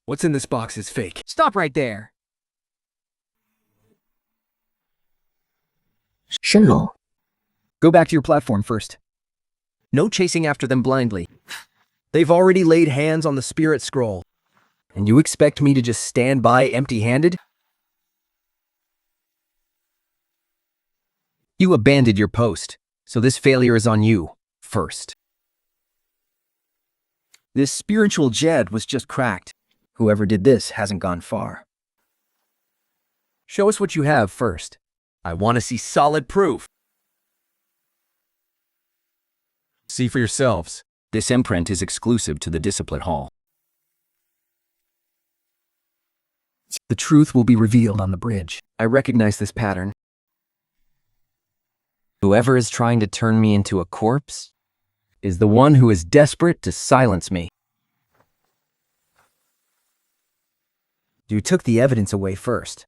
What's in this box is fake. Stop right there. Shen Li. Go back to your platform first. No chasing after them blindly. They've already laid hands on the spirit scroll. And you expect me to just stand by empty-handed? You abandoned your post, so this failure is on you first. This spiritual jed was just cracked. Whoever did this hasn't gone far. Show us what you have first. I want to see solid proof. See for yourselves. This imprint is exclusive to the Discipline Hall. The truth will be revealed on the bridge. I recognize this pattern. Whoever is trying to turn me into a corpse is the one who is desperate to silence me. You took the evidence away first.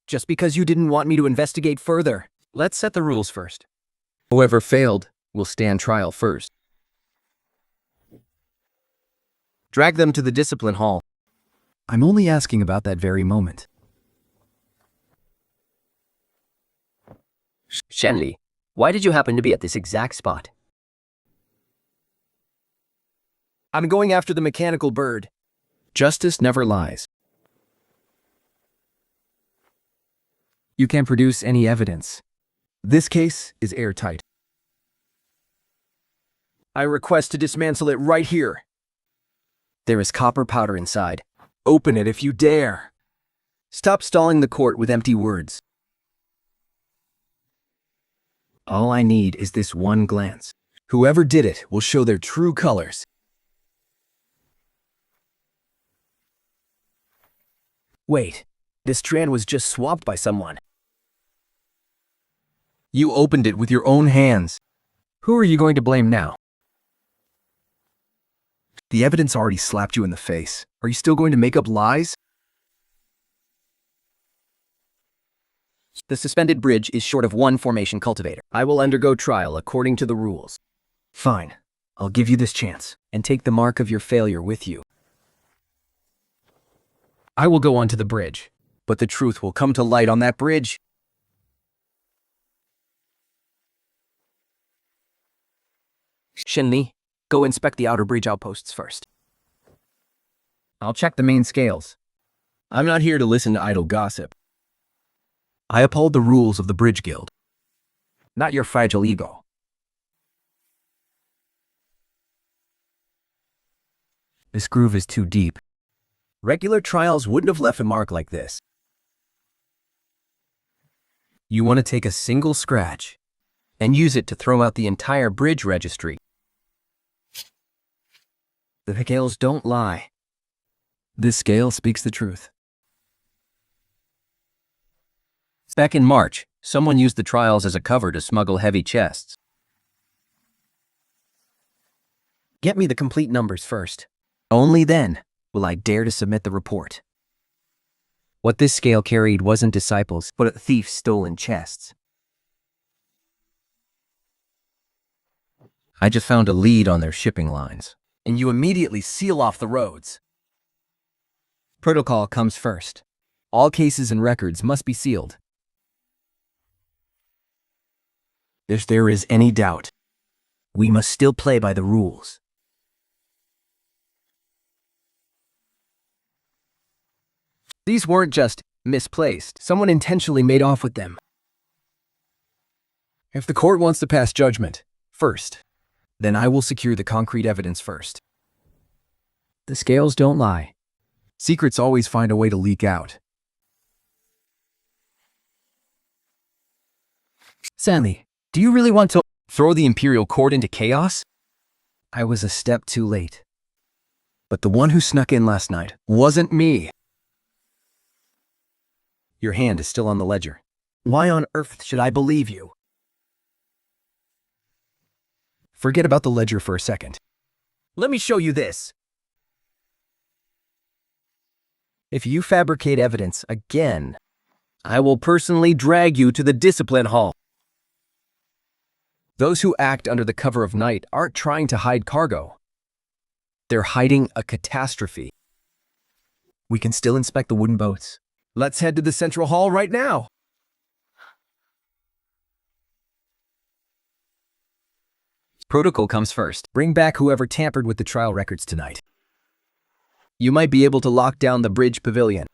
Just because you didn't want me to investigate further. Let's set the rules first. Whoever failed will stand trial first. Drag them to the Discipline Hall. I'm only asking about that very moment. Shen Li, why did you happen to be at this exact spot? I'm going after the mechanical bird. Justice never lies. You can't produce any evidence. This case is airtight. I request to dismantle it right here. There is copper powder inside. Open it if you dare. Stop stalling the court with empty words. All I need is this one glance. Whoever did it will show their true colors. Wait, this strand was just swapped by someone. You opened it with your own hands. Who are you going to blame now? The evidence already slapped you in the face. Are you still going to make up lies? The suspended bridge is short of one formation cultivator. I will undergo trial according to the rules. Fine. I'll give you this chance and take the mark of your failure with you. I will go onto the bridge, but the truth will come to light on that bridge. Shen Li, go inspect the outer bridge outposts first. I'll check the main scales. I'm not here to listen to idle gossip. I uphold the rules of the Bridge Guild, not your fragile ego. This groove is too deep. Regular trials wouldn't have left a mark like this. You want to take a single scratch and use it to throw out the entire bridge registry. The scales don't lie. This scale speaks the truth. Back in March, someone used the trials as a cover to smuggle heavy chests. Get me the complete numbers first. Only then will I dare to submit the report. What this scale carried wasn't disciples, but thieves' stolen chests. I just found a lead on their shipping lines, and you immediately seal off the roads. Protocol comes first. All cases and records must be sealed. If there is any doubt, we must still play by the rules. These weren't just misplaced. Someone intentionally made off with them. If the court wants to pass judgment first, then I will secure the concrete evidence first. The scales don't lie. Secrets always find a way to leak out. Shen Li, do you really want to throw the Imperial Court into chaos? I was a step too late. But the one who snuck in last night wasn't me. Your hand is still on the ledger. Why on earth should I believe you? Forget about the ledger for a second. Let me show you this. If you fabricate evidence again, I will personally drag you to the Discipline Hall. Those who act under the cover of night aren't trying to hide cargo. They're hiding a catastrophe. We can still inspect the wooden boats. Let's head to the central hall right now. Protocol comes first. Bring back whoever tampered with the trial records tonight. You might be able to lock down the bridge pavilion,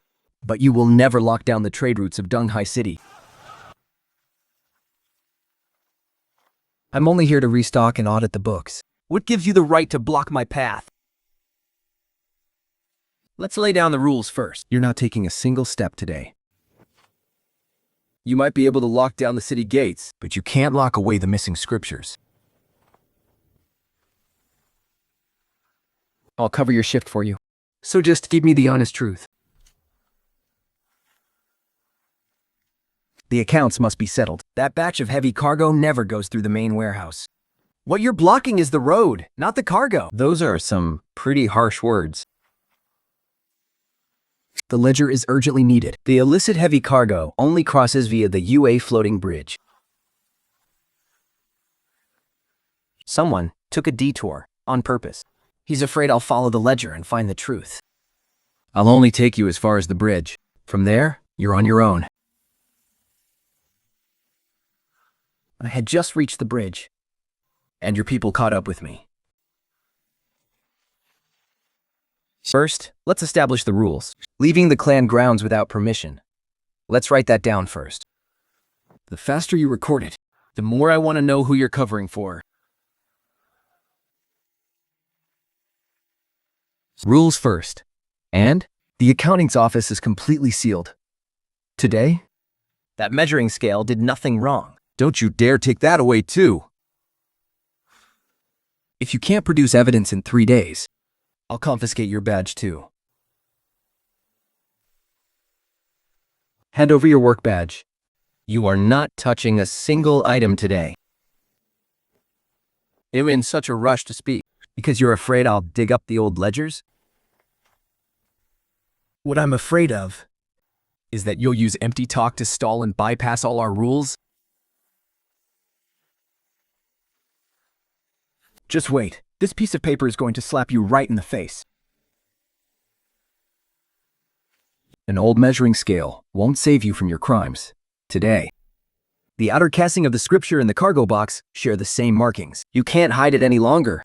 but you will never lock down the trade routes of Donghai City. I'm only here to restock and audit the books. What gives you the right to block my path? Let's lay down the rules first. You're not taking a single step today. You might be able to lock down the city gates, but you can't lock away the missing scriptures. I'll cover your shift for you. So just give me the honest truth. The accounts must be settled. That batch of heavy cargo never goes through the main warehouse. What you're blocking is the road, not the cargo. Those are some pretty harsh words. The ledger is urgently needed. The illicit heavy cargo only crosses via the UA floating bridge. Someone took a detour on purpose. He's afraid I'll follow the ledger and find the truth. I'll only take you as far as the bridge. From there, you're on your own. I had just reached the bridge, and your people caught up with me. First, let's establish the rules. Leaving the clan grounds without permission. Let's write that down first. The faster you record it, the more I want to know who you're covering for. Rules first. And the accountant's office is completely sealed. Today, that measuring scale did nothing wrong. Don't you dare take that away too. If you can't produce evidence in 3 days, I'll confiscate your badge too. Hand over your work badge. You are not touching a single item today. I'm in such a rush to speak because you're afraid I'll dig up the old ledgers? What I'm afraid of is that you'll use empty talk to stall and bypass all our rules. Just wait. This piece of paper is going to slap you right in the face. An old measuring scale won't save you from your crimes today. The outer casting of the scripture and the cargo box share the same markings. You can't hide it any longer.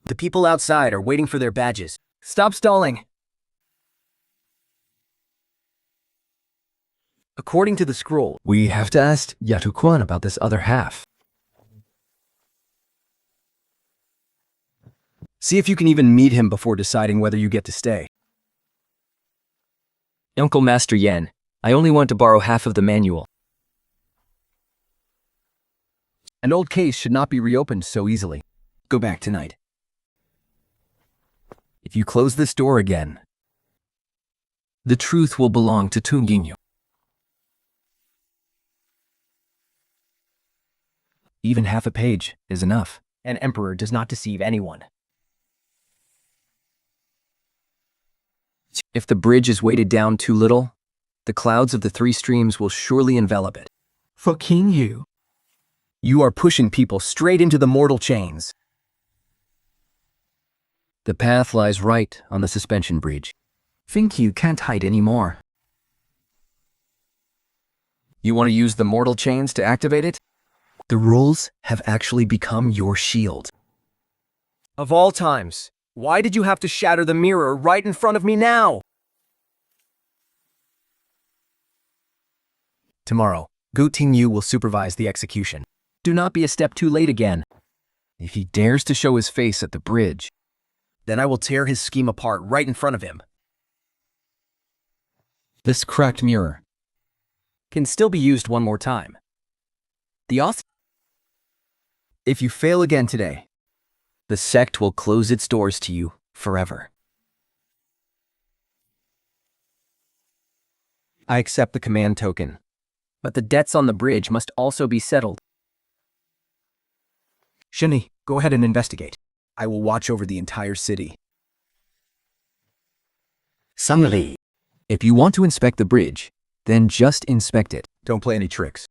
The people outside are waiting for their badges. Stop stalling. According to the scroll, we have to ask Yatu-Kwan about this other half. See if you can even meet him before deciding whether you get to stay. Uncle Master Yen, I only want to borrow half of the manual. An old case should not be reopened so easily. Go back tonight. If you close this door again, the truth will belong to Tunginyu. Even half a page is enough. An emperor does not deceive anyone. If the bridge is weighted down too little, the clouds of the 3 streams will surely envelop it. Fucking you. You are pushing people straight into the mortal chains. The path lies right on the suspension bridge. Think you can't hide anymore. You want to use the mortal chains to activate it? The rules have actually become your shield. Of all times, why did you have to shatter the mirror right in front of me now? Tomorrow, Gu Tingyu will supervise the execution. Do not be a step too late again. If he dares to show his face at the bridge, then I will tear his scheme apart right in front of him. This cracked mirror can still be used one more time. If you fail again today, the sect will close its doors to you forever. I accept the command token, but the debts on the bridge must also be settled. Shen Li, go ahead and investigate. I will watch over the entire city. Shen Li. If you want to inspect the bridge, then just inspect it. Don't play any tricks.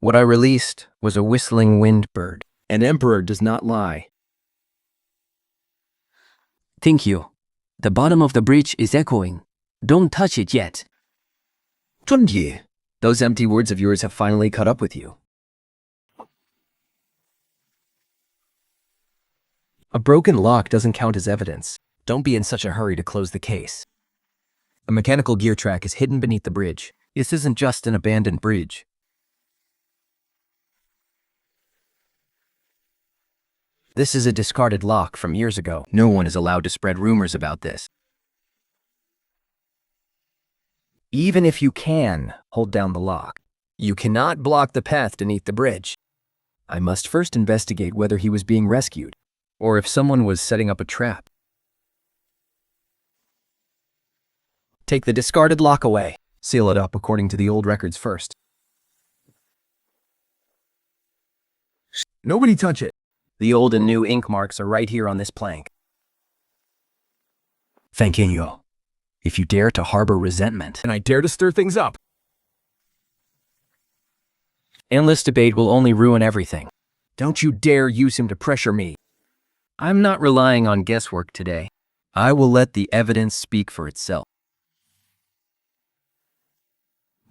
What I released was a whistling wind bird. An emperor does not lie. Thank you. The bottom of the bridge is echoing. Don't touch it yet. 真的, those empty words of yours have finally caught up with you. A broken lock doesn't count as evidence. Don't be in such a hurry to close the case. A mechanical gear track is hidden beneath the bridge. This isn't just an abandoned bridge. This is a discarded lock from years ago. No one is allowed to spread rumors about this. Even if you can hold down the lock, you cannot block the path beneath the bridge. I must first investigate whether he was being rescued, or if someone was setting up a trap. Take the discarded lock away. Seal it up according to the old records first. Nobody touch it. The old and new ink marks are right here on this plank. Thanking you. If you dare to harbor resentment, And I dare to stir things up. endless debate will only ruin everything. Don't you dare use him to pressure me. I'm not relying on guesswork today. I will let the evidence speak for itself.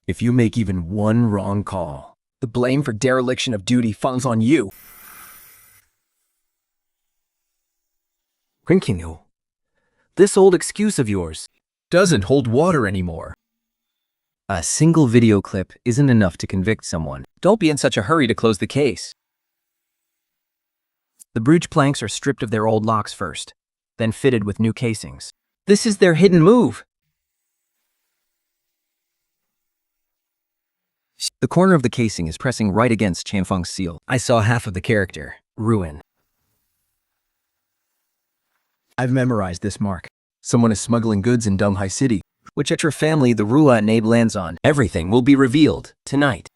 If you make even one wrong call, the blame for dereliction of duty falls on you. Thanking you. This old excuse of yours Doesn't hold water anymore. A single video clip isn't enough to convict someone. Don't be in such a hurry to close the case. The bridge planks are stripped of their old locks first, then fitted with new casings. This is their hidden move. The corner of the casing is pressing right against Chanfeng's seal. I saw half of the character, Ruin. I've memorized this mark. Someone is smuggling goods in Donghai City. Whichever family the Rua Nabe lands on, everything will be revealed tonight.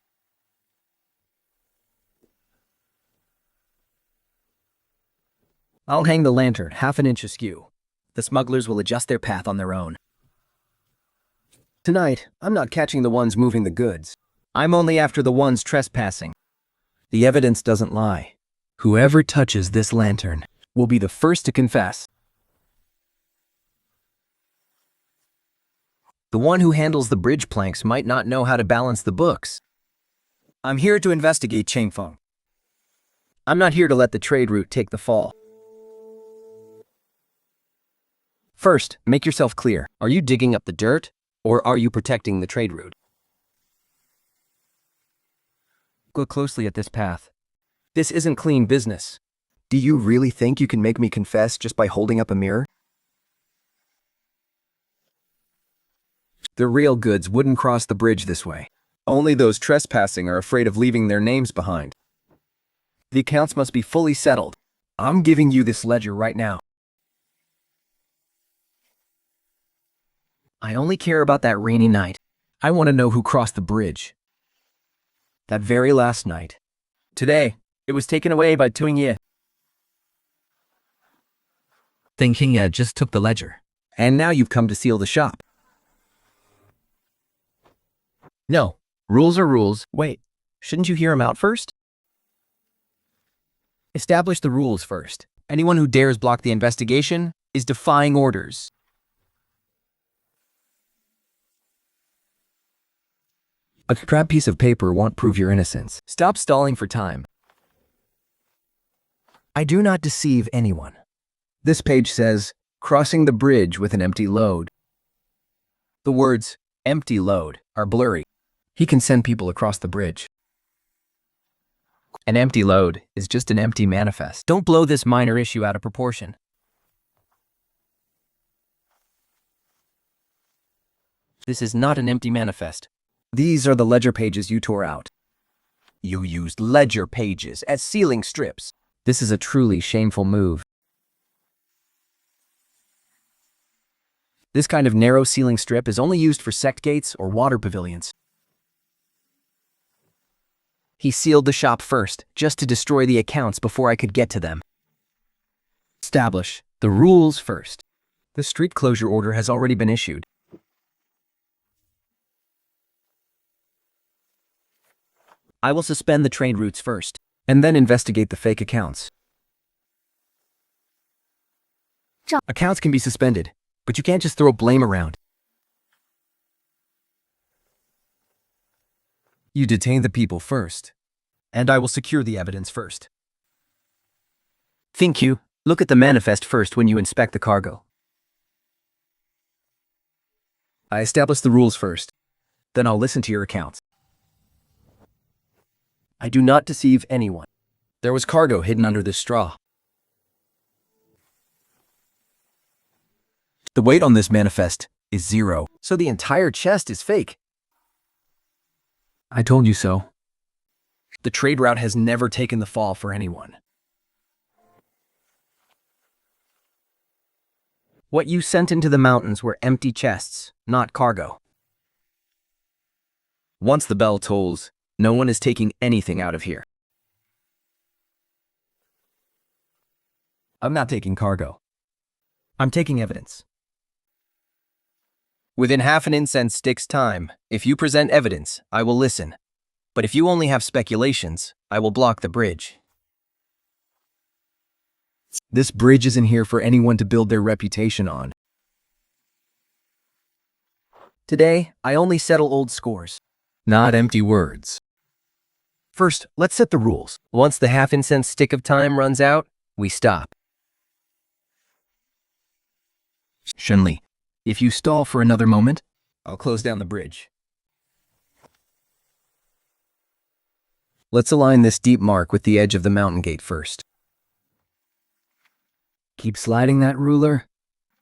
I'll hang the lantern half an inch askew. The smugglers will adjust their path on their own. Tonight, I'm not catching the ones moving the goods. I'm only after the ones trespassing. The evidence doesn't lie. Whoever touches this lantern will be the first to confess. The one who handles the bridge planks might not know how to balance the books. I'm here to investigate Changfeng. I'm not here to let the trade route take the fall. First, make yourself clear. Are you digging up the dirt, or are you protecting the trade route? Look closely at this path. This isn't clean business. Do you really think you can make me confess just by holding up a mirror? The real goods wouldn't cross the bridge this way. Only those trespassing are afraid of leaving their names behind. The accounts must be fully settled. I'm giving you this ledger right now. I only care about that rainy night. I want to know who crossed the bridge. That very last night. Today, it was taken away by Tuingye. Thinking Ye just took the ledger. And now you've come to seal the shop. No, rules are rules. Wait, shouldn't you hear him out first? Establish the rules first. Anyone who dares block the investigation is defying orders. A scrap piece of paper won't prove your innocence. Stop stalling for time. I do not deceive anyone. This page says, crossing the bridge with an empty load. The words, empty load, are blurry. He can send people across the bridge. An empty load is just an empty manifest. Don't blow this minor issue out of proportion. This is not an empty manifest. These are the ledger pages you tore out. You used ledger pages as sealing strips. This is a truly shameful move. This kind of narrow sealing strip is only used for sect gates or water pavilions. He sealed the shop first, just to destroy the accounts before I could get to them. Establish the rules first. The street closure order has already been issued. I will suspend the trade routes first, and then investigate the fake accounts. Accounts can be suspended, but you can't just throw blame around. You detain the people first, and I will secure the evidence first. Think you. Look at the manifest first when you inspect the cargo. I establish the rules first, then I'll listen to your accounts. I do not deceive anyone. There was cargo hidden under this straw. The weight on this manifest is 0, so the entire chest is fake. I told you so. The trade route has never taken the fall for anyone. What you sent into the mountains were empty chests, not cargo. Once the bell tolls, no one is taking anything out of here. I'm not taking cargo. I'm taking evidence. Within half an incense stick's time, if you present evidence, I will listen. But if you only have speculations, I will block the bridge. This bridge isn't here for anyone to build their reputation on. Today, I only settle old scores, not empty words. First, let's set the rules. Once the half-incense stick of time runs out, we stop. Shen Li, if you stall for another moment, I'll close down the bridge. Let's align this deep mark with the edge of the mountain gate first. Keep sliding that ruler.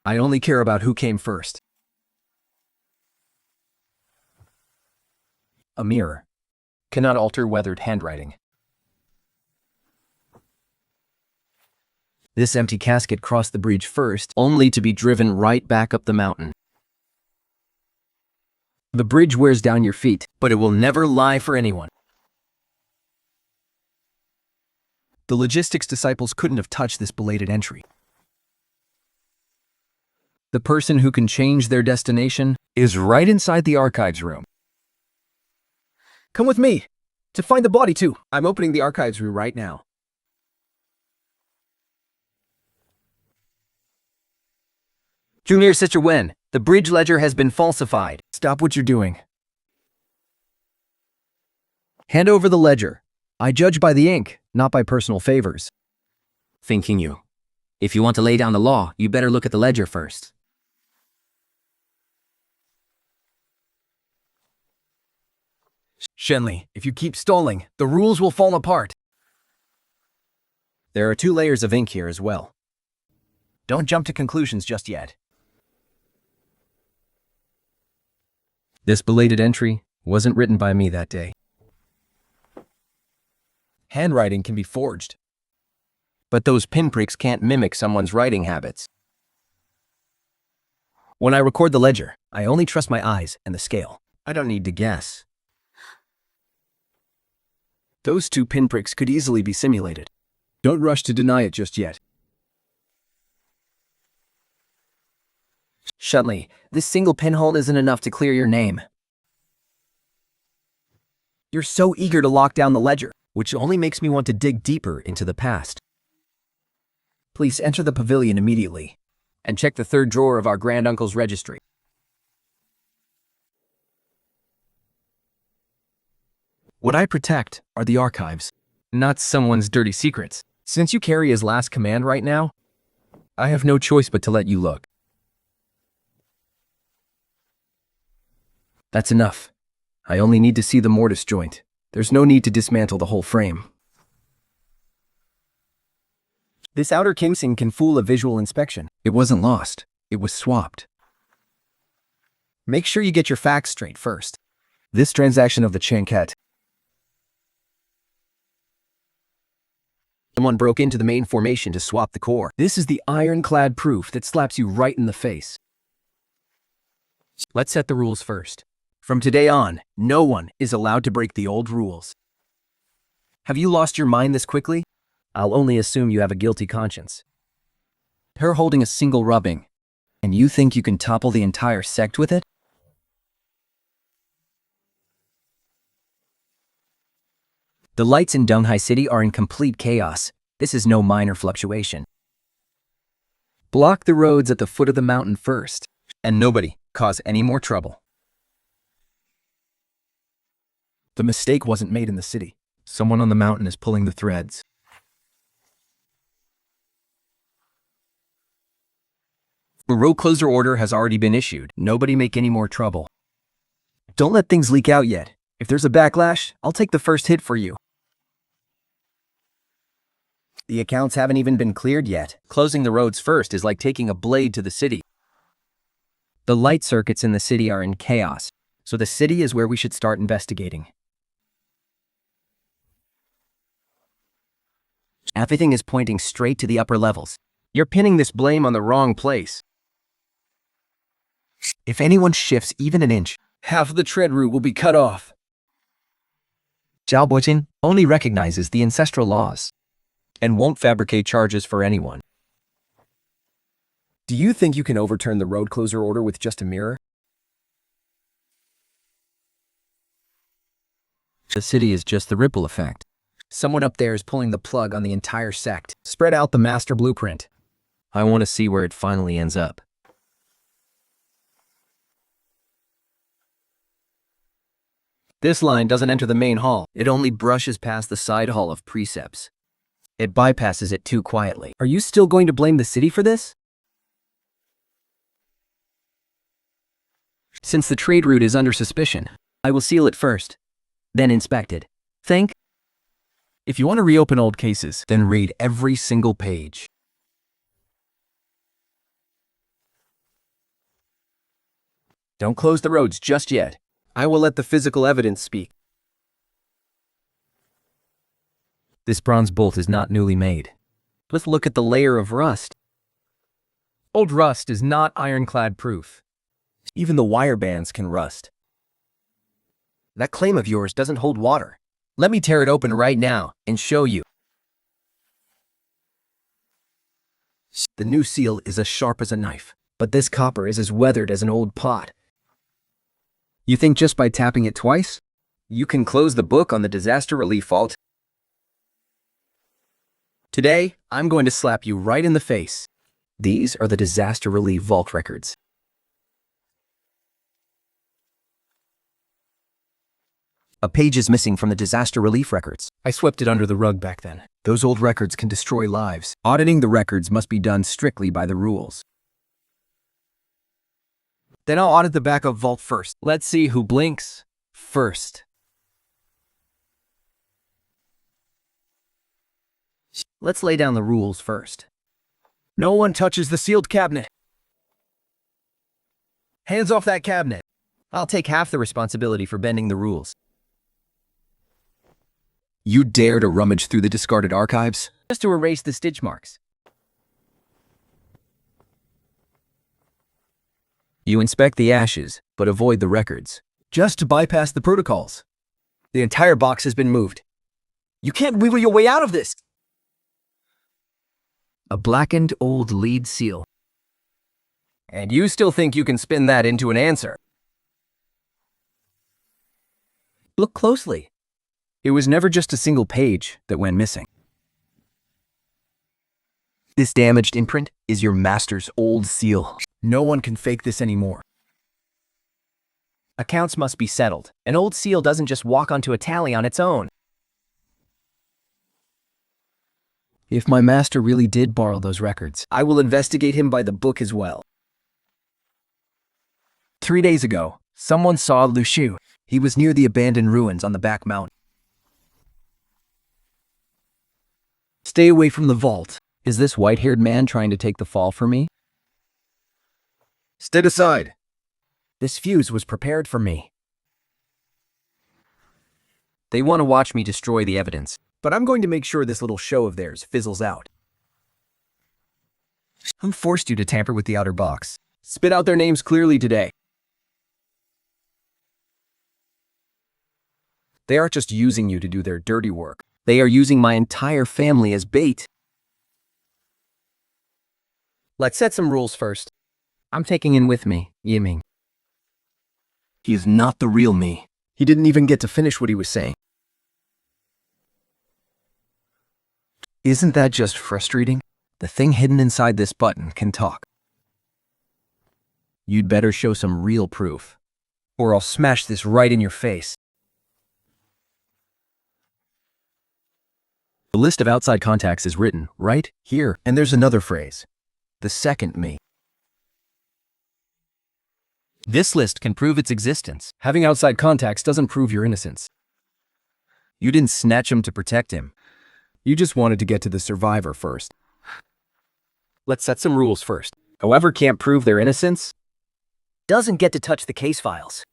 I only care about who came first. A mirror cannot alter weathered handwriting. This empty casket crossed the bridge first, only to be driven right back up the mountain. The bridge wears down your feet, but it will never lie for anyone. The logistics disciples couldn't have touched this belated entry. The person who can change their destination is right inside the archives room. Come with me to find the body too. I'm opening the archives room right now. Junior Sister Wen, the bridge ledger has been falsified. Stop what you're doing. Hand over the ledger. I judge by the ink, not by personal favors. Thinking you. If you want to lay down the law, you better look at the ledger first. Shen Li, if you keep stalling, the rules will fall apart. There are 2 layers of ink here as well. Don't jump to conclusions just yet. This belated entry wasn't written by me that day. Handwriting can be forged, but those pinpricks can't mimic someone's writing habits. When I record the ledger, I only trust my eyes and the scale. I don't need to guess. Those 2 pinpricks could easily be simulated. Don't rush to deny it just yet. Shen Li, this single pinhole isn't enough to clear your name. You're so eager to lock down the ledger, which only makes me want to dig deeper into the past. Please enter the pavilion immediately and check the 3rd drawer of our granduncle's registry. What I protect are the archives, not someone's dirty secrets. Since you carry his last command right now, I have no choice but to let you look. That's enough. I only need to see the mortise joint. There's no need to dismantle the whole frame. This outer casing can fool a visual inspection. It wasn't lost. It was swapped. Make sure you get your facts straight first. This transaction of the Chanket. Someone broke into the main formation to swap the core. This is the ironclad proof that slaps you right in the face. Let's set the rules first. From today on, no one is allowed to break the old rules. Have you lost your mind this quickly? I'll only assume you have a guilty conscience. Her holding a single rubbing, and you think you can topple the entire sect with it? The lights in Donghai City are in complete chaos. This is no minor fluctuation. Block the roads at the foot of the mountain first, and nobody cause any more trouble. The mistake wasn't made in the city. Someone on the mountain is pulling the threads. The road closure order has already been issued. Nobody make any more trouble. Don't let things leak out yet. If there's a backlash, I'll take the first hit for you. The accounts haven't even been cleared yet. Closing the roads first is like taking a blade to the city. The light circuits in the city are in chaos, so the city is where we should start investigating. Everything is pointing straight to the upper levels. You're pinning this blame on the wrong place. If anyone shifts even an inch, half of the tread route will be cut off. Zhao Boijin only recognizes the ancestral laws and won't fabricate charges for anyone. Do you think you can overturn the road closure order with just a mirror? The city is just the ripple effect. Someone up there is pulling the plug on the entire sect. Spread out the master blueprint. I want to see where it finally ends up. This line doesn't enter the main hall. It only brushes past the side hall of precepts. It bypasses it too quietly. Are you still going to blame the city for this? Since the trade route is under suspicion, I will seal it first, then inspect it. Think? If you want to reopen old cases, Then read every single page. don't close the roads just yet. I will let the physical evidence speak. This bronze bolt is not newly made. Let's look at the layer of rust. Old rust is not ironclad proof. Even the wire bands can rust. That claim of yours doesn't hold water. Let me tear it open right now and show you. The new seal is as sharp as a knife, but this copper is as weathered as an old pot. You think just by tapping it twice, you can close the book on the disaster relief vault? Today, I'm going to slap you right in the face. These are the disaster relief vault records. A page is missing from the disaster relief records. I swept it under the rug back then. Those old records can destroy lives. Auditing the records must be done strictly by the rules. Then I'll audit the backup vault first. Let's see who blinks first. Let's lay down the rules first. No one touches the sealed cabinet. Hands off that cabinet. I'll take half the responsibility for bending the rules. You dare to rummage through the discarded archives? Just to erase the stitch marks. You inspect the ashes, but avoid the records. Just to bypass the protocols. The entire box has been moved. You can't wiggle your way out of this! A blackened old lead seal. And you still think you can spin that into an answer? Look closely. It was never just a single page that went missing. This damaged imprint is your master's old seal. No one can fake this anymore. Accounts must be settled. An old seal doesn't just walk onto a tally on its own. If my master really did borrow those records, I will investigate him by the book as well. 3 days ago, someone saw Lu Shu. He was near the abandoned ruins on the back mountain. Stay away from the vault. Is this white-haired man trying to take the fall for me? Step aside. This fuse was prepared for me. They want to watch me destroy the evidence, but I'm going to make sure this little show of theirs fizzles out. Who forced you to tamper with the outer box? Spit out their names clearly today. They aren't just using you to do their dirty work. They are using my entire family as bait. Let's set some rules first. I'm taking in with me, Yiming. He is not the real me. He didn't even get to finish what he was saying. Isn't that just frustrating? The thing hidden inside this button can talk. You'd better show some real proof, or I'll smash this right in your face. The list of outside contacts is written right here, and there's another phrase. The second me. This list can prove its existence. Having outside contacts doesn't prove your innocence. You didn't snatch him to protect him. You just wanted to get to the survivor first. Let's set some rules first. Whoever can't prove their innocence doesn't get to touch the case files.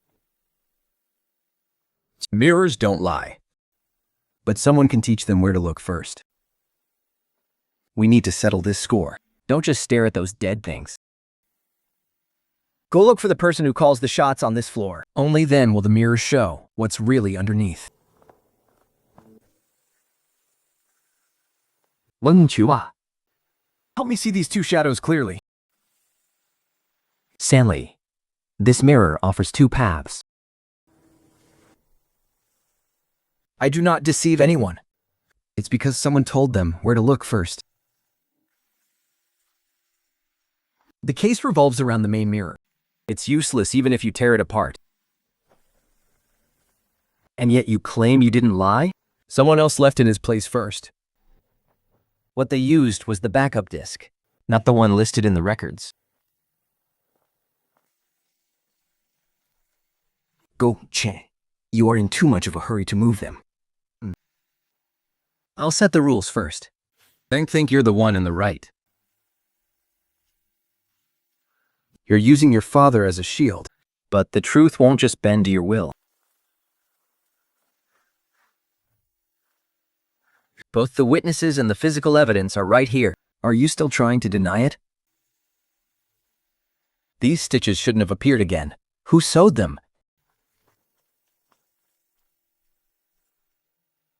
Mirrors don't lie, but someone can teach them where to look first. We need to settle this score. Don't just stare at those dead things. Go look for the person who calls the shots on this floor. Only then will the mirrors show what's really underneath. 温趣話 Help me see these two shadows clearly. Shen Li, this mirror offers two paths. I do not deceive anyone. It's because someone told them where to look first. The case revolves around the main mirror. It's useless even if you tear it apart. And yet you claim you didn't lie? Someone else left in his place first. What they used was the backup disk, not the one listed in the records. Go, Chen. You are in too much of a hurry to move them. I'll set the rules first. Then think you're the one in the right. You're using your father as a shield, but the truth won't just bend to your will. Both the witnesses and the physical evidence are right here. Are you still trying to deny it? These stitches shouldn't have appeared again. Who sewed them?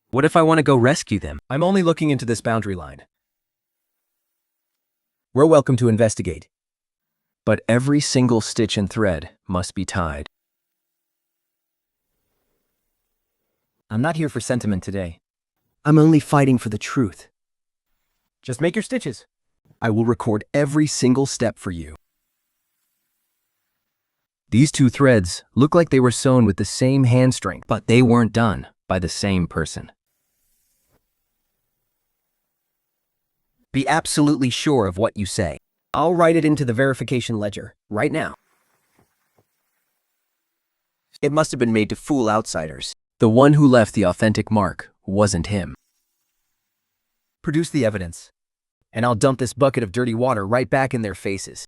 What if I want to go rescue them? I'm only looking into this boundary line. We're welcome to investigate. But every single stitch and thread must be tied. I'm not here for sentiment today. I'm only fighting for the truth. Just make your stitches. I will record every single step for you. These two threads look like they were sewn with the same hand strength, but they weren't done by the same person. Be absolutely sure of what you say. I'll write it into the verification ledger right now. It must have been made to fool outsiders. The one who left the authentic mark wasn't him. Produce the evidence, and I'll dump this bucket of dirty water right back in their faces.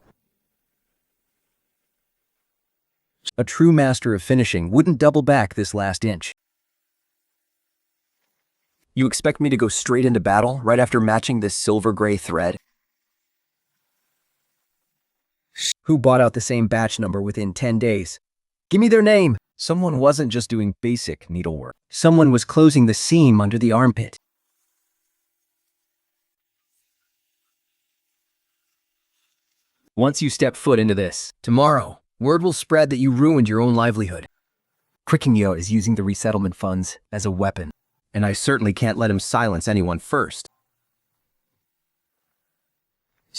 A true master of finishing wouldn't double back this last inch. You expect me to go straight into battle right after matching this silver-gray thread? Who bought out the same batch number within 10 days? Give me their name! Someone wasn't just doing basic needlework. Someone was closing the seam under the armpit. Once you step foot into this, tomorrow, word will spread that you ruined your own livelihood. Krikingyo is using the resettlement funds as a weapon, and I certainly can't let him silence anyone first.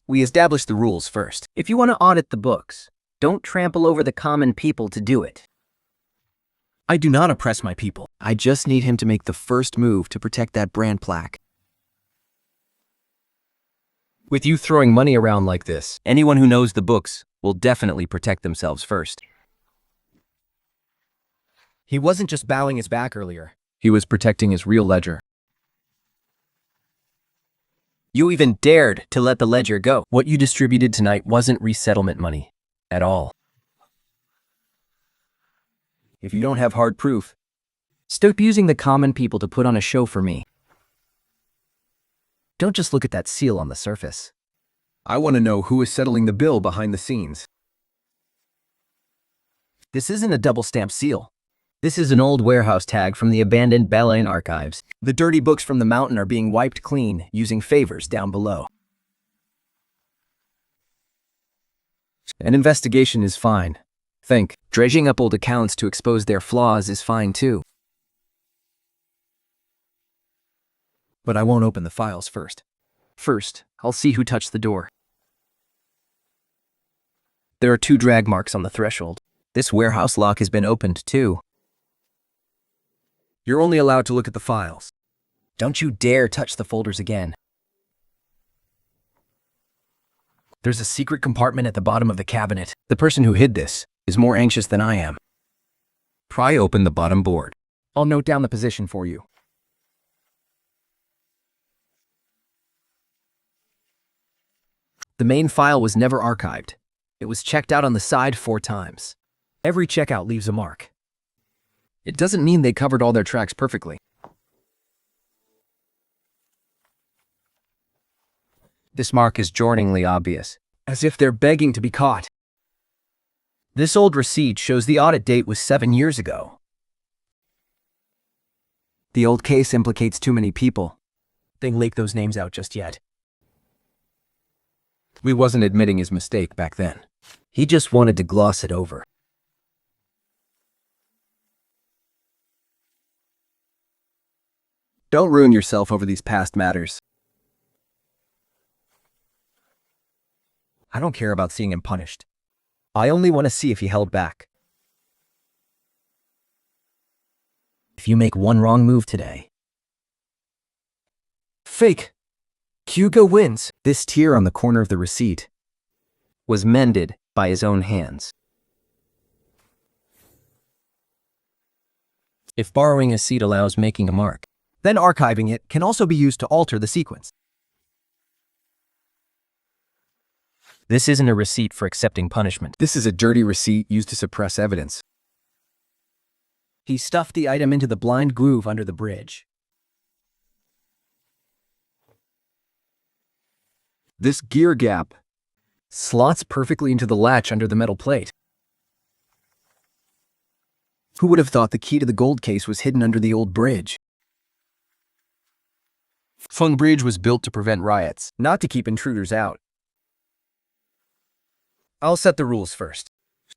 We established the rules first. If you want to audit the books, don't trample over the common people to do it. I do not oppress my people. I just need him to make the first move to protect that brand plaque. With you throwing money around like this, anyone who knows the books will definitely protect themselves first. He wasn't just bowing his back earlier. He was protecting his real ledger. You even dared to let the ledger go. What you distributed tonight wasn't resettlement money at all. If you don't have hard proof, stop using the common people to put on a show for me. Don't just look at that seal on the surface. I want to know who is settling the bill behind the scenes. This isn't a double-stamped seal. This is an old warehouse tag from the abandoned Balayan archives. The dirty books from the mountain are being wiped clean using favors down below. An investigation is fine. Think, dredging up old accounts to expose their flaws is fine too. But I won't open the files first. First, I'll see who touched the door. There are 2 drag marks on the threshold. This warehouse lock has been opened too. You're only allowed to look at the files. Don't you dare touch the folders again. There's a secret compartment at the bottom of the cabinet. The person who hid this is more anxious than I am. Pry open the bottom board. I'll note down the position for you. The main file was never archived. It was checked out on the side 4 times. Every checkout leaves a mark. It doesn't mean they covered all their tracks perfectly. This mark is jarringly obvious, as if they're begging to be caught. This old receipt shows the audit date was 7 years ago. The old case implicates too many people. They didn't leak those names out just yet. We wasn't admitting his mistake back then. He just wanted to gloss it over. Don't ruin yourself over these past matters. I don't care about seeing him punished. I only want to see if he held back. If you make one wrong move today. Fake. Hugo wins. This tear on the corner of the receipt was mended by his own hands. If borrowing a seat allows making a mark, then archiving it can also be used to alter the sequence. This isn't a receipt for accepting punishment. This is a dirty receipt used to suppress evidence. He stuffed the item into the blind groove under the bridge. This gear gap Slots perfectly into the latch under the metal plate. Who would have thought the key to the gold case was hidden under the old bridge? Feng Bridge was built to prevent riots. Not to keep intruders out. I'll set the rules first.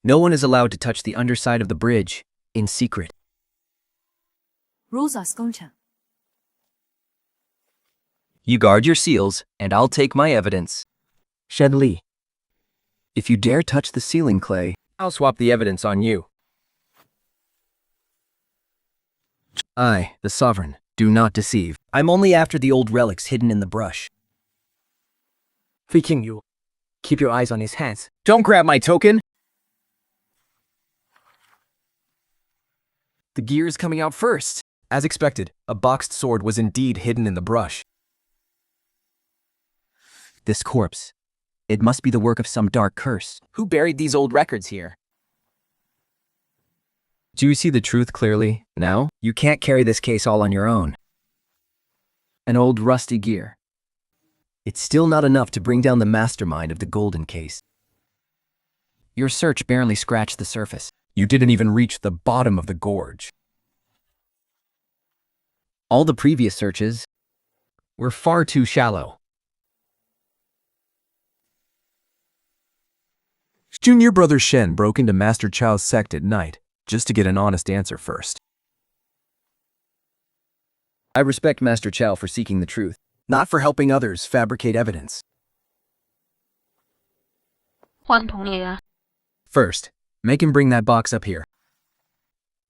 No one is allowed to touch the underside of the bridge in secret. Rules are 公正. You guard your seals, and I'll take my evidence. Shen Li. If you dare touch the ceiling clay, I'll swap the evidence on you. I, the Sovereign, do not deceive. I'm only after the old relics hidden in the brush. Faking you. Keep your eyes on his hands. Don't grab my token! The gear is coming out first. As expected, a boxed sword was indeed hidden in the brush. This corpse. It must be the work of some dark curse. Who buried these old records here? Do you see the truth clearly now? You can't carry this case all on your own. An old rusty gear. It's still not enough to bring down the mastermind of the golden case. Your search barely scratched the surface. You didn't even reach the bottom of the gorge. All the previous searches were far too shallow. Junior brother Shen broke into Master Chao's sect at night, just to get an honest answer first. I respect Master Chao for seeking the truth, not for helping others fabricate evidence. 换同类啊. First, make him bring that box up here.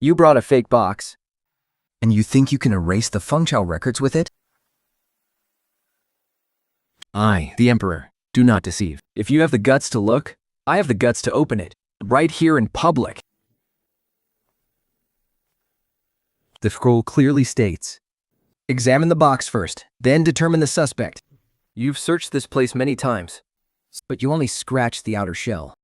You brought a fake box, and you think you can erase the Feng Chao records with it? I, the Emperor, do not deceive. If you have the guts to look, I have the guts to open it, right here in public. The scroll clearly states, examine the box first, then determine the suspect. You've searched this place many times, but you only scratched the outer shell.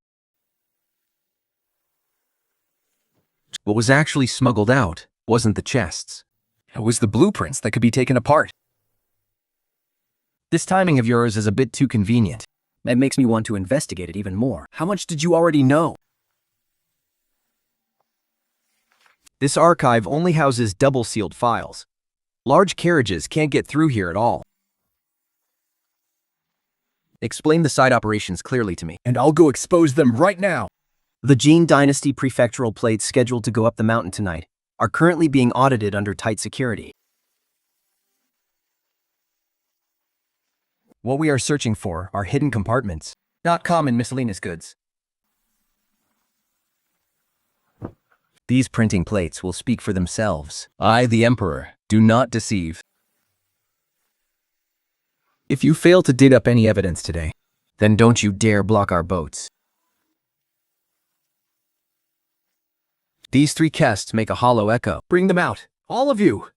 What was actually smuggled out wasn't the chests. It was the blueprints that could be taken apart. This timing of yours is a bit too convenient. It makes me want to investigate it even more. How much did you already know? This archive only houses double-sealed files. Large carriages can't get through here at all. Explain the side operations clearly to me, and I'll go expose them right now. The Jin Dynasty prefectural plates scheduled to go up the mountain tonight are currently being audited under tight security. What we are searching for are hidden compartments, not common miscellaneous goods. These printing plates will speak for themselves. I, the Emperor, do not deceive. If you fail to dig up any evidence today, then don't you dare block our boats. These 3 chests make a hollow echo. Bring them out, all of you!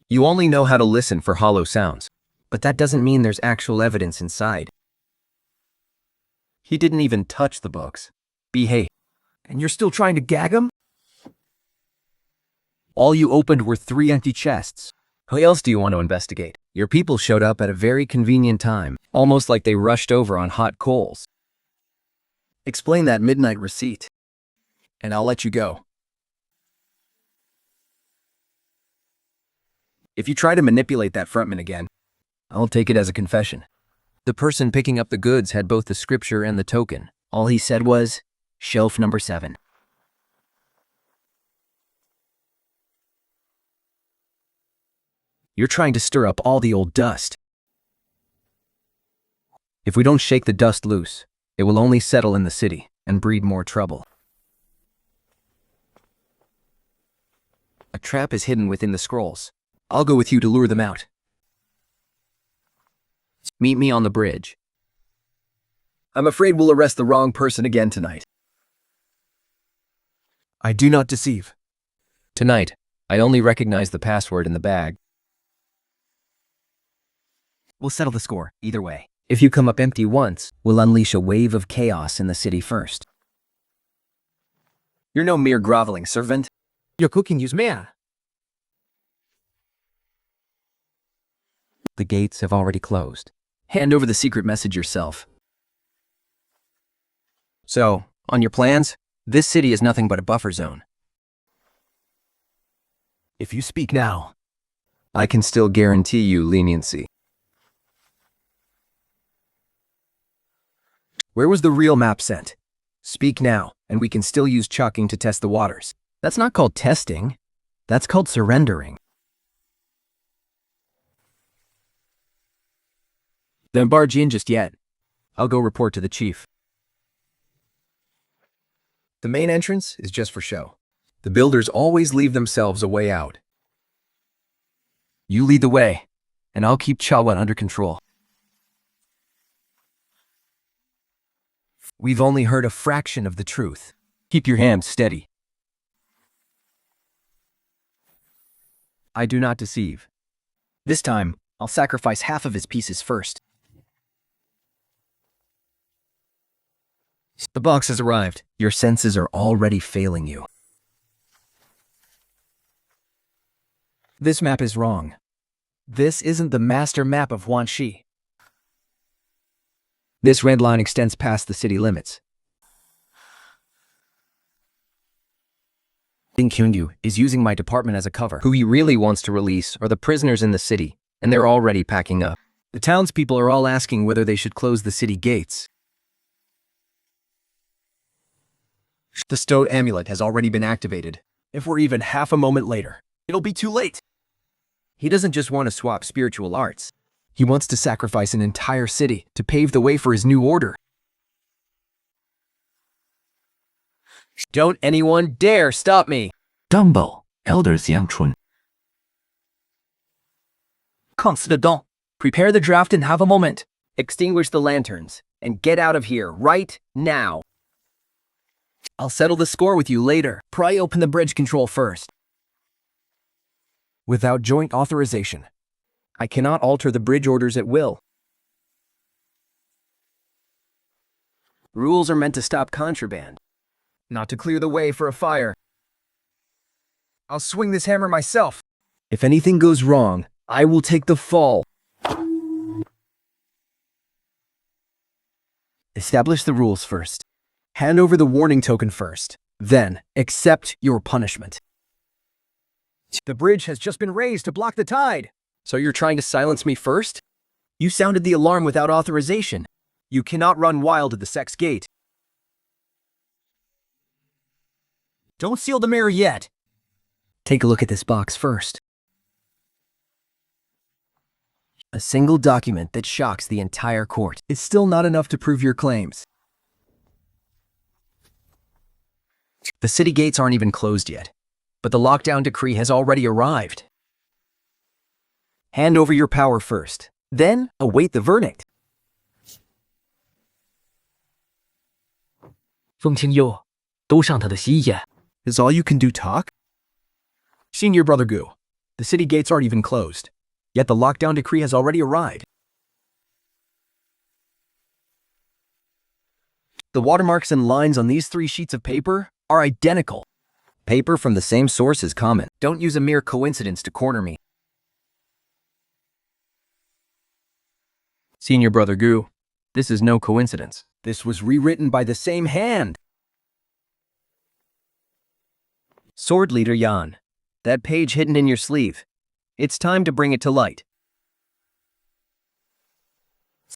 You only know how to listen for hollow sounds, but that doesn't mean there's actual evidence inside. He didn't even touch the books. Behave. And you're still trying to gag him? All you opened were 3 empty chests. Who else do you want to investigate? Your people showed up at a very convenient time, almost like they rushed over on hot coals. Explain that midnight receipt, and I'll let you go. If you try to manipulate that frontman again, I'll take it as a confession. The person picking up the goods had both the scripture and the token. All he said was, "Shelf number 7. You're trying to stir up all the old dust. If we don't shake the dust loose, it will only settle in the city and breed more trouble. A trap is hidden within the scrolls. I'll go with you to lure them out. Meet me on the bridge. I'm afraid we'll arrest the wrong person again tonight. I do not deceive. Tonight, I only recognize the password in the bag. We'll settle the score, either way. If you come up empty once, we'll unleash a wave of chaos in the city first. You're no mere groveling servant. You're cooking use mea. The gates have already closed. Hand over the secret message yourself. So, on your plans, this city is nothing but a buffer zone. If you speak now, I can still guarantee you leniency. Where was the real map sent? Speak now, and we can still use chalking to test the waters. That's not called testing. That's called surrendering. Then barge in just yet. I'll go report to the chief. The main entrance is just for show. The builders always leave themselves a way out. You lead the way, and I'll keep Chawa under control. We've only heard a fraction of the truth. Keep your hands steady. I do not deceive. This time, I'll sacrifice half of his pieces first. The box has arrived. Your senses are already failing you. This map is wrong. This isn't the master map of Huanxi. This red line extends past the city limits. Ding Kyungyu is using my department as a cover. Who he really wants to release are the prisoners in the city, and they're already packing up. The townspeople are all asking whether they should close the city gates. The stowed amulet has already been activated. If we're even half a moment later, it'll be too late. He doesn't just want to swap spiritual arts. He wants to sacrifice an entire city to pave the way for his new order. Don't anyone dare stop me! Dumbo, Elder Xiangchun. Considérant. Prepare the draft and have a moment. Extinguish the lanterns and get out of here right now. I'll settle the score with you later. Pry open the bridge control first. Without joint authorization, I cannot alter the bridge orders at will. Rules are meant to stop contraband, not to clear the way for a fire. I'll swing this hammer myself. If anything goes wrong, I will take the fall. Establish the rules first. Hand over the warning token first. Then, accept your punishment. The bridge has just been raised to block the tide. So you're trying to silence me first? You sounded the alarm without authorization. You cannot run wild at the Sect's gate. Don't seal the mirror yet. Take a look at this box first. A single document that shocks the entire court. It's still not enough to prove your claims. The city gates aren't even closed yet, but the lockdown decree has already arrived. Hand over your power first, then await the verdict. 风清佑，都上他的西眼。 Is all you can do talk? Senior Brother Gu, the city gates aren't even closed, yet the lockdown decree has already arrived. The watermarks and lines on these 3 sheets of paper are identical. Paper from the same source is common. Don't use a mere coincidence to corner me. Senior Brother Gu, this is no coincidence. This was rewritten by the same hand. Sword Leader Yan, that page hidden in your sleeve. It's time to bring it to light.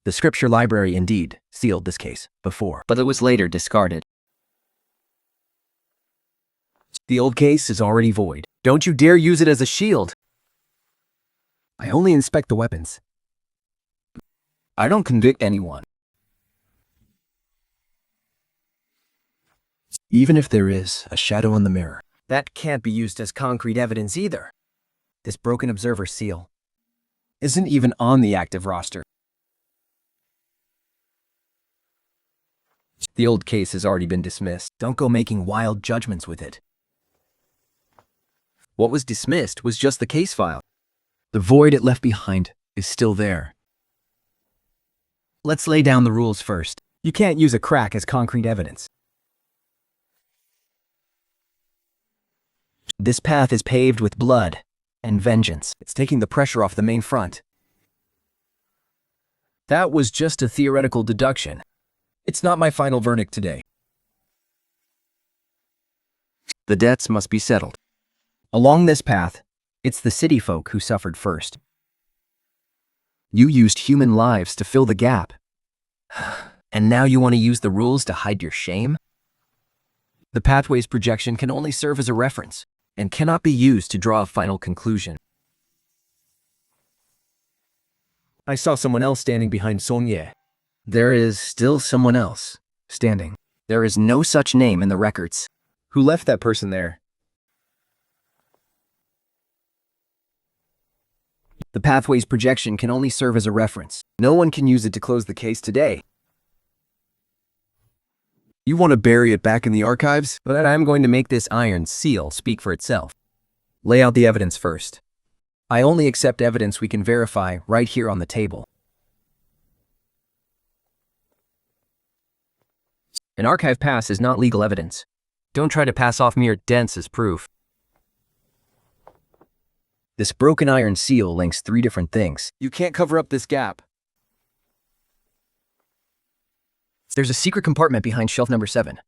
The scripture library indeed sealed this case before, but it was later discarded. The old case is already void. Don't you dare use it as a shield. I only inspect the weapons. I don't convict anyone. Even if there is a shadow in the mirror, that can't be used as concrete evidence either. This broken observer seal isn't even on the active roster. The old case has already been dismissed. Don't go making wild judgments with it. What was dismissed was just the case file. The void it left behind is still there. Let's lay down the rules first. You can't use a crack as concrete evidence. This path is paved with blood and vengeance. It's taking the pressure off the main front. That was just a theoretical deduction. It's not my final verdict today. The debts must be settled. Along this path, it's the city folk who suffered first. You used human lives to fill the gap. And now you want to use the rules to hide your shame? The pathway's projection can only serve as a reference and cannot be used to draw a final conclusion. I saw someone else standing behind Song Ye. There is still someone else standing. There is no such name in the records. Who left that person there? The pathway's projection can only serve as a reference. No one can use it to close the case today. You want to bury it back in the archives? But I'm going to make this iron seal speak for itself. Lay out the evidence first. I only accept evidence we can verify right here on the table. An archive pass is not legal evidence. Don't try to pass off mere dents as proof. This broken iron seal links 3 different things. You can't cover up this gap. There's a secret compartment behind shelf number 7.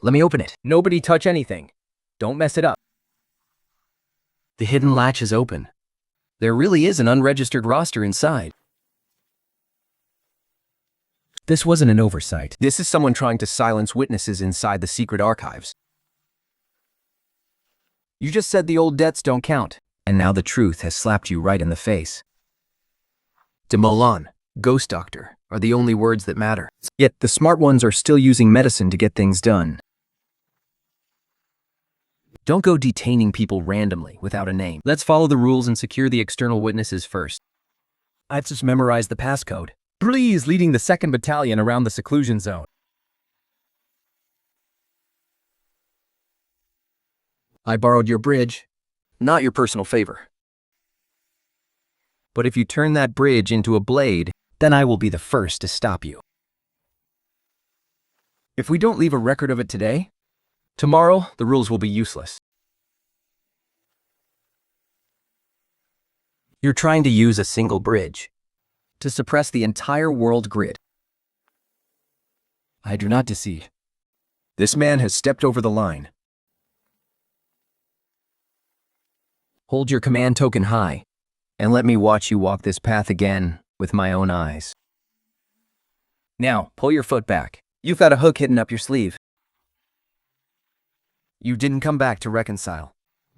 Let me open it. Nobody touch anything. Don't mess it up. The hidden latch is open. There really is an unregistered roster inside. This wasn't an oversight. This is someone trying to silence witnesses inside the secret archives. You just said the old debts don't count, and now the truth has slapped you right in the face. De Molan, Ghost Doctor, are the only words that matter. Yet the smart ones are still using medicine to get things done. Don't go detaining people randomly without a name. Let's follow the rules and secure the external witnesses first. I've just memorized the passcode. Please leading the 2nd Battalion around the seclusion zone. I borrowed your bridge, not your personal favor. But if you turn that bridge into a blade, then I will be the first to stop you. If we don't leave a record of it today, tomorrow the rules will be useless. You're trying to use a single bridge to suppress the entire world grid. I do not deceive. This man has stepped over the line. Hold your command token high, and let me watch you walk this path again with my own eyes. Now, pull your foot back. You've got a hook hidden up your sleeve. You didn't come back to reconcile.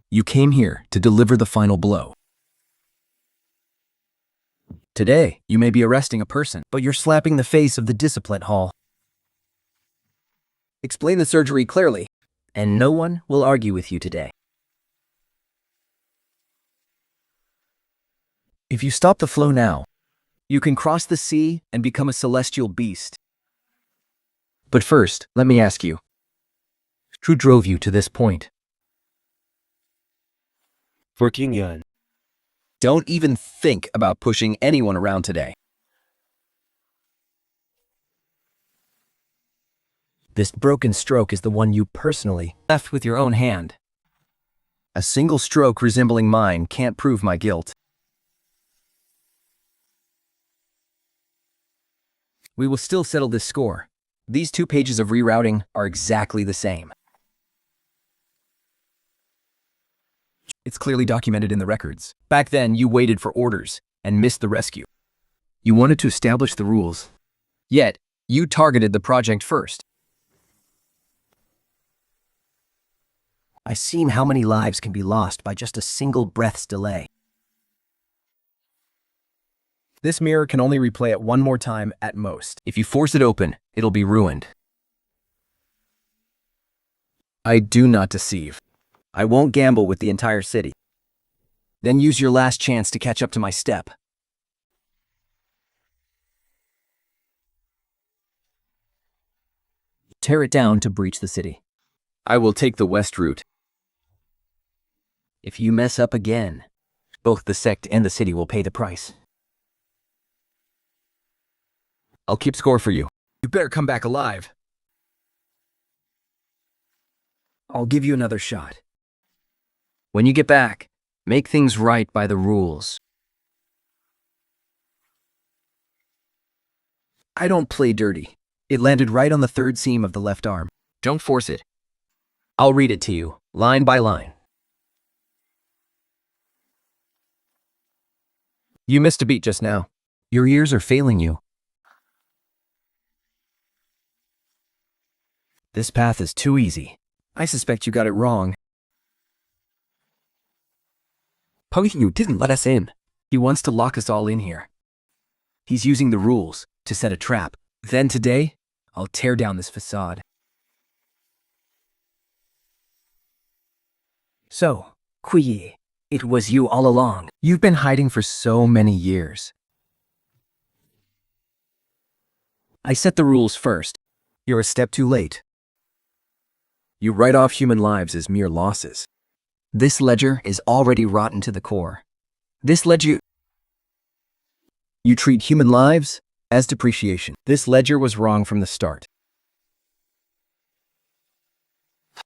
You came here to deliver the final blow. Today, you may be arresting a person, but you're slapping the face of the discipline hall. Explain the surgery clearly, and no one will argue with you today. If you stop the flow now, you can cross the sea and become a celestial beast. But first, let me ask you, who drove you to this point? 14 yuan. Don't even think about pushing anyone around today. This broken stroke is the one you personally left with your own hand. A single stroke resembling mine can't prove my guilt. We will still settle this score. These 2 pages of rerouting are exactly the same. It's clearly documented in the records. Back then, you waited for orders and missed the rescue. You wanted to establish the rules. Yet, you targeted the project first. I've seen how many lives can be lost by just a single breath's delay. This mirror can only replay it one more time at most. If you force it open, it'll be ruined. I do not deceive. I won't gamble with the entire city. Then use your last chance to catch up to my step. Tear it down to breach the city. I will take the west route. If you mess up again, both the sect and the city will pay the price. I'll keep score for you. You better come back alive. I'll give you another shot. When you get back, make things right by the rules. I don't play dirty. It landed right on the 3rd seam of the left arm. Don't force it. I'll read it to you, line by line. You missed a beat just now. Your ears are failing you. This path is too easy. I suspect you got it wrong. You didn't let us in. He wants to lock us all in here. He's using the rules to set a trap. Then today, I'll tear down this facade. So, Kuyi, it was you all along. You've been hiding for so many years. I set the rules first. You're a step too late. You write off human lives as mere losses. This ledger is already rotten to the core. This ledger... You treat human lives as depreciation. This ledger was wrong from the start.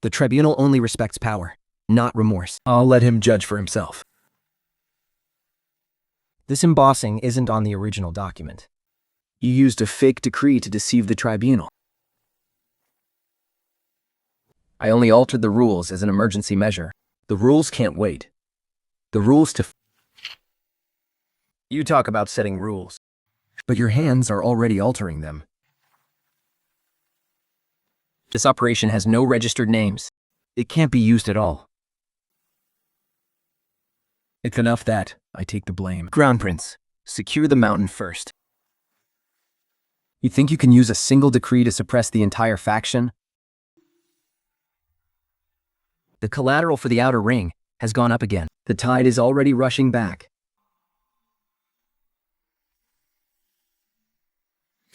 The tribunal only respects power, not remorse. I'll let him judge for himself. This embossing isn't on the original document. You used a fake decree to deceive the tribunal. I only altered the rules as an emergency measure. The rules can't wait. The rules to... You talk about setting rules, but your hands are already altering them. This operation has no registered names. It can't be used at all. It's enough that I take the blame. Ground Prince, secure the mountain first. You think you can use a single decree to suppress the entire faction? The collateral for the outer ring has gone up again. The tide is already rushing back.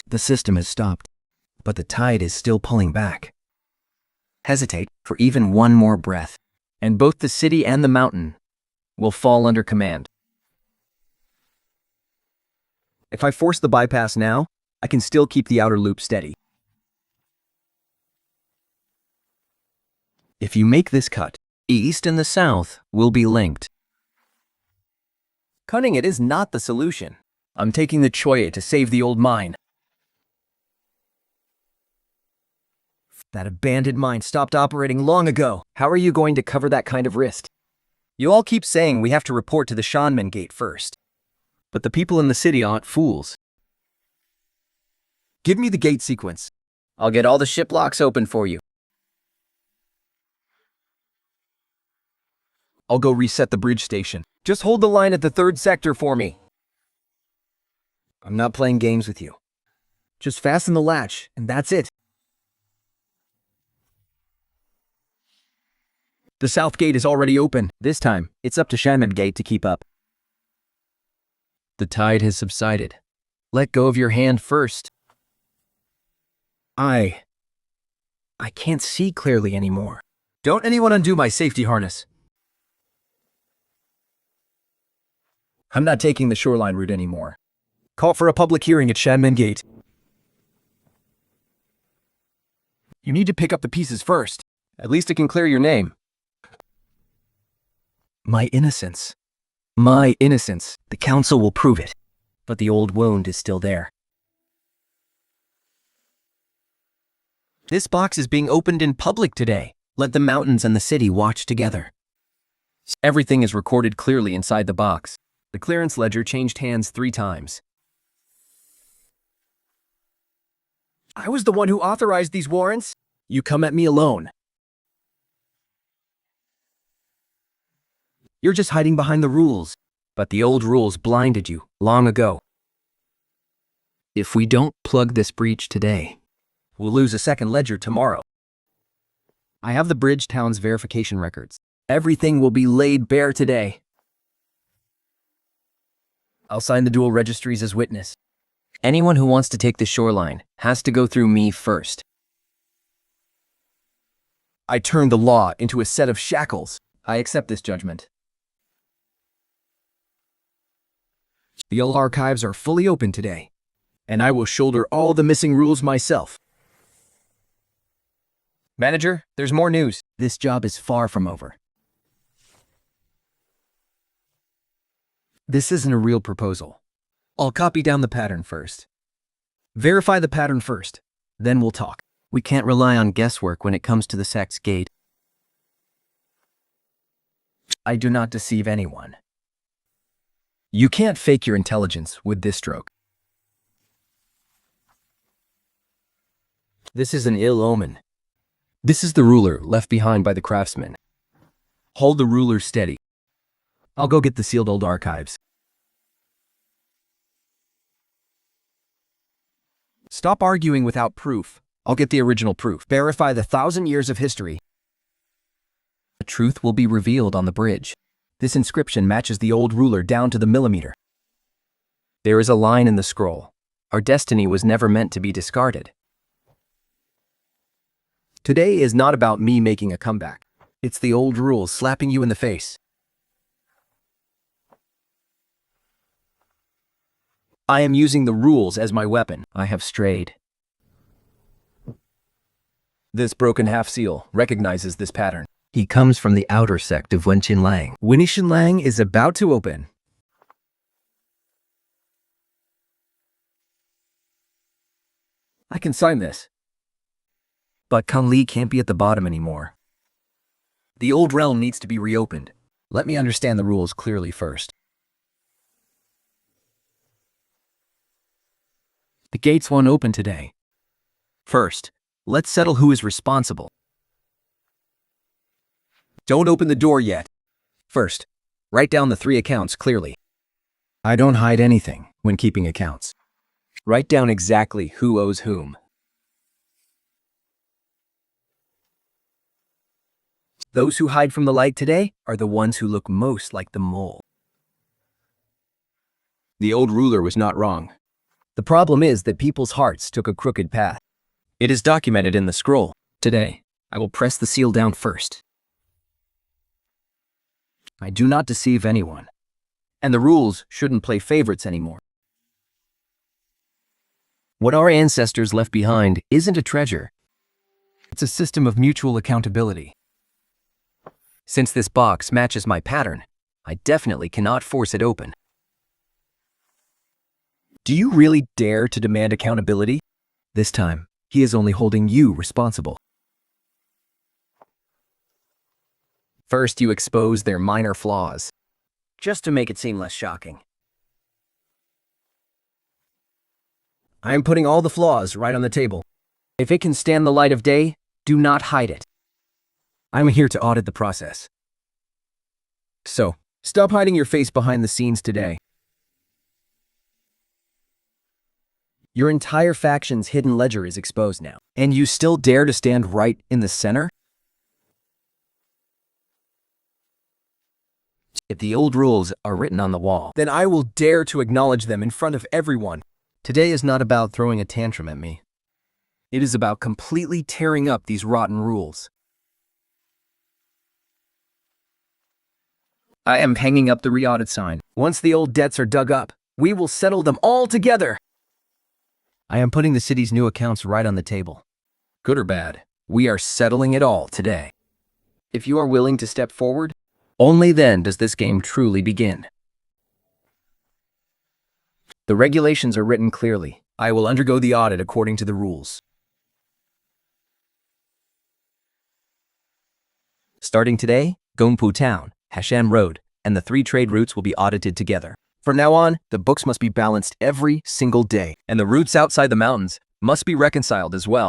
The system has stopped, but the tide is still pulling back. Hesitate for even one more breath, and both the city and the mountain will fall under command. If I force the bypass now, I can still keep the outer loop steady. If you make this cut, east and the south will be linked. Cutting it is not the solution. I'm taking the Choye to save the old mine. That abandoned mine stopped operating long ago. How are you going to cover that kind of risk? You all keep saying we have to report to the Shanmen Gate first. But the people in the city aren't fools. Give me the gate sequence. I'll get all the ship locks open for you. I'll go reset the bridge station. Just hold the line at the 3rd sector for me. I'm not playing games with you. Just fasten the latch, and that's it. The south gate is already open. This time, it's up to Shen Gate to keep up. The tide has subsided. Let go of your hand first. I can't see clearly anymore. Don't anyone undo my safety harness. I'm not taking the shoreline route anymore. Call for a public hearing at Shanmen Gate. You need to pick up the pieces first. At least it can clear your name. My innocence. My innocence. The council will prove it. But the old wound is still there. This box is being opened in public today. Let the mountains and the city watch together. Everything is recorded clearly inside the box. The clearance ledger changed hands 3 times. I was the one who authorized these warrants. You come at me alone. You're just hiding behind the rules. But the old rules blinded you long ago. If we don't plug this breach today, we'll lose a second ledger tomorrow. I have the Bridgetown's verification records. Everything will be laid bare today. I'll sign the dual registries as witness. anyone who wants to take the shoreline has to go through me first. I turned the law into a set of shackles. I accept this judgment. The old archives are fully open today, and I will shoulder all the missing rules myself. Manager, there's more news. This job is far from over. This isn't a real proposal. I'll copy down the pattern first. Verify the pattern first, then we'll talk. We can't rely on guesswork when it comes to the sect's gate. I do not deceive anyone. You can't fake your intelligence with this stroke. This is an ill omen. This is the ruler left behind by the craftsman. Hold the ruler steady. I'll go get the sealed old archives. Stop arguing without proof. I'll get the original proof. Verify the 1,000 years of history. The truth will be revealed on the bridge. This inscription matches the old ruler down to the millimeter. There is a line in the scroll. Our destiny was never meant to be discarded. Today is not about me making a comeback. It's the old rules slapping you in the face. I am using the rules as my weapon. I have strayed. This broken half-seal recognizes this pattern. He comes from the outer sect of Wenqin Lang. Wenqin Lang is about to open. I can sign this. But Kang Li can't be at the bottom anymore. The old realm needs to be reopened. Let me understand the rules clearly first. The gates won't open today. First, let's settle who is responsible. Don't open the door yet. First, write down the 3 accounts clearly. I don't hide anything when keeping accounts. Write down exactly who owes whom. Those who hide from the light today are the ones who look most like the mole. The old ruler was not wrong. The problem is that people's hearts took a crooked path. It is documented in the scroll. Today, I will press the seal down first. I do not deceive anyone, and the rules shouldn't play favorites anymore. What our ancestors left behind isn't a treasure. It's a system of mutual accountability. Since this box matches my pattern, I definitely cannot force it open. Do you really dare to demand accountability? This time, he is only holding you responsible. First, you expose their minor flaws, just to make it seem less shocking. I am putting all the flaws right on the table. If it can stand the light of day, do not hide it. I'm here to audit the process. So, stop hiding your face behind the scenes today. Your entire faction's hidden ledger is exposed now. And you still dare to stand right in the center? If the old rules are written on the wall, Then I will dare to acknowledge them in front of everyone. today is not about throwing a tantrum at me. It is about completely tearing up these rotten rules. I am hanging up the re-audit sign. Once the old debts are dug up, we will settle them all together. I am putting the city's new accounts right on the table. Good or bad, we are settling it all today. If you are willing to step forward, only then does this game truly begin. The regulations are written clearly. I will undergo the audit according to the rules. Starting today, Gongpu Town, Hashan Road, and the 3 trade routes will be audited together. From now on, the books must be balanced every single day, and the routes outside the mountains must be reconciled as well.